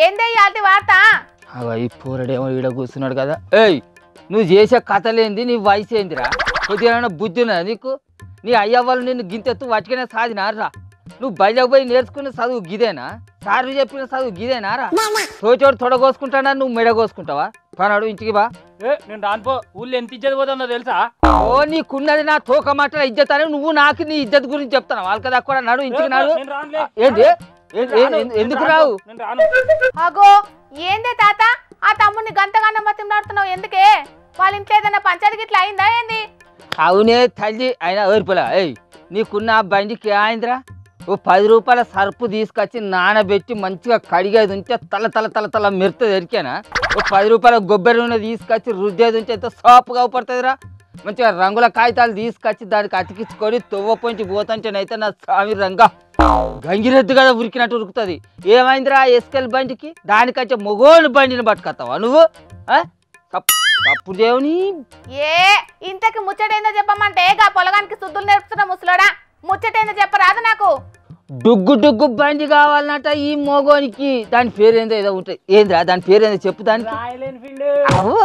ఏందే యాల్టి వార్త? ఈ పూరడేమో ఈడ కూర్చున్నాడు కదా. ఏయ్ నువ్వు చేసే కథలేంది, నీ వయసు ఏందిరా? కొద్దిగా బుద్ధి ఉన్నదా నీకు? నీ అయ్య వాళ్ళు నిన్ను గింతెత్తు వాటికనే సాధినారా? నువ్వు బయటకు పోయి నేర్చుకున్న చదువు గిదేనా? సార్లు చెప్పిన చదువు గిదేనారా? తోచోడు తొడగోసుకుంటానా, నువ్వు మెడ కోసుకుంటావా? పనాడు ఇంటికి బా. నేను రానుపో. ఊళ్ళో ఎంత ఇజ్జత్ పోతుందో తెలుసా? ఓ నీకున్నది నా తోక మాటల ఇజ్జత్ అని నువ్వు నాకు నీ ఇజ్జత్ గురించి చెప్తాను. వాళ్ళకి తక్కువ నాడు ఇంటికి నాడు. ఏంటి ఎందుకు రావు? అగో ఏందే తాత, ఆ తమ్ముడిని గంతగానే మతిమలాడుతున్నావు ఎందుకే? వాళ్ళ ఇంట్లో ఏదైనా పంచాయతీ గిట్లా అయిందా ఏంది? అవునే తల్లి అయినా ఏర్పలా. ఏయ్ నీకున్న ఆ బండికి ఆయిందిరా? ఓ 10 రూపాయల సరుపు తీసుకొచ్చి నానబెట్టి మంచిగా కడిగేది ఉంటే తల తల తల తల మెరుతుంది ఎరికేనా? ఓ 10 రూపాయల కొబ్బరి నూనె తీసుకొచ్చి రుద్దేది ఉంటే ఎంత సాపుగా అవుపడుతుందిరా? మంచిగా రంగుల కాగితాలు తీసుకొచ్చి దానికి అతికించుకొని తువ్వ పొంచి పోతుంటేనైతే నా స్వామి రంగా గంగిరెద్దు కదా ఉరికినట్టు ఉరుకుతుంది. ఏమైందిరా ఎస్కెల్ బండికి? దానికంటే మొగోని బండిని పట్టుకొస్తావా నువ్వు? తప్పుడు దేవుని ఏ ఇంతకి ముచ్చటేందో చెప్పమంటే గా పొలగానికి శుద్ధులు నేర్పుతున్న ముసలోడా, ముచ్చటేందో చెప్పరాదు నాకు. డుగ్గు డుగ్గు బండి కావాలన్నట ఈ మోగోనికి. దాని పేరేందో ఏదో ఉంటుంది. ఏంద్రా దాని పేరేందో చెప్పు. దానికి అవో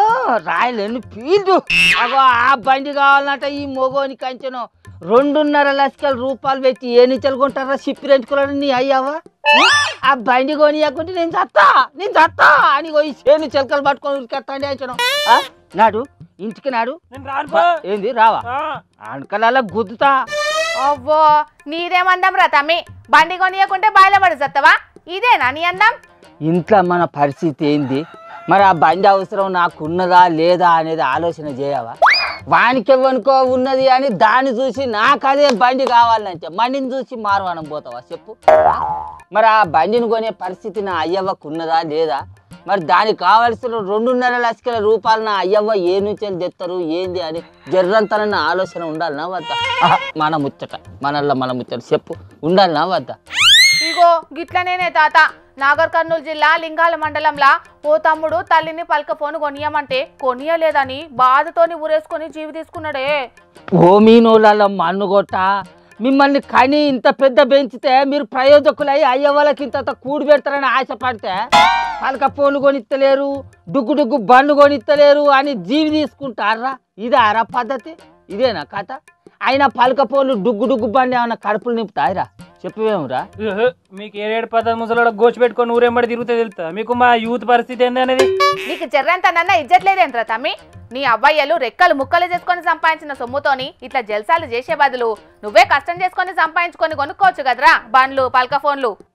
రాయల్ ఎన్ఫీల్డ్. అవో ఆ బండి కావాలన్నట ఈ మోగోనికి. అంచను 2.5 లక్షల రూపాయలు పెట్టి ఏ నిచ్చలు కొంటారా? షిప్ రెంచుకోవాలని నీ అయ్యావా? ఆ బండి కొనియకుంటే నేను చత్తా అని పోయి చేను చిలకలు పట్టుకొని ఉరికెత్తాండి అంచను. నాడు ఇంటికి నాడు. ఏంది రావా? ఆనకల గుద్దుతా. అవ్వో నీదేమందం రా తమ్మి, బండి కొనియకుంటే బయలుపడి చత్తవా? ఇదేనా నీ అందం? ఇంట్లో మన పరిస్థితి ఏంది మరి? ఆ బండి అవసరం నాకున్నదా లేదా అనేది ఆలోచన చేయవా? వానికి ఎవనుకో ఉన్నది అని దాన్ని చూసి నాకు అదే బండి కావాలంటే బండిని చూసి మారవానం పోతావా చెప్పు? మరి ఆ బండిని కొనే పరిస్థితి నా అయ్యవ్వకు ఉన్నదా లేదా? మరి దానికి కావాల్సిన 2.5 లక్షల రూపాయలు నా అయ్యవ్వ ఏ నుంచి తెస్తారు ఏంది అని జర్రంతనన్న ఆలోచన ఉండాలనా వద్దా? మన ముచ్చట మన ముచ్చట చెప్పు, ఉండాలనా వద్దా? ఇగో గిట్లనేనే తాత, నాగర్ కర్నూలు జిల్లా లింగాల మండలంలో ఓ తమ్ముడు తల్లిని పలక ఫోన్ కొనియమంటే కొనియలేదని బాధతోని ఊరేసుకొని జీవి తీసుకున్నాడే. భూమినోళ్ళ మన్నుగొట్ట మిమ్మల్ని కని ఇంత పెద్ద పెంచితే మీరు ప్రయోజకులై అయ్యే వాళ్ళకి ఇంత కూడి పెడతారని ఆశపడితే పలక ఫోన్లు కొనిత్తలేరు, డుగ్గు డుగ్గు బండ్లు కొనిత్తలేరు అని జీవి తీసుకుంటారా? ఇదారా పద్ధతి? ఇదేనా కథ? అయినా పలక ఫోన్లు డుగ్గు డుగ్గు బండి ఏమన్నా కడుపులు నింపుతాయిరా? చెప్పవేమురా? మీకు 7 పద్ధతి ముసలోడ గోచి పెట్టుకొని ఊరేంబడి తిరుగుతే తెలుస్తా మీకు మా యూత్ పరిస్థితి ఏంది అనేది. నీకు జర్రంతనన్నా ఇజ్జట్లేదేంట్రా తమ్మి? నీ అబ్బాయిలు రెక్కలు ముక్కలు చేసుకొని సంపాదించిన సొమ్ముతోని ఇట్లా జల్సాలు చేసే బదులు నువ్వే కష్టం చేసుకొని సంపాదించుకొని కొనుక్కోవచ్చు కదరా బండ్లు పలక ఫోన్లు.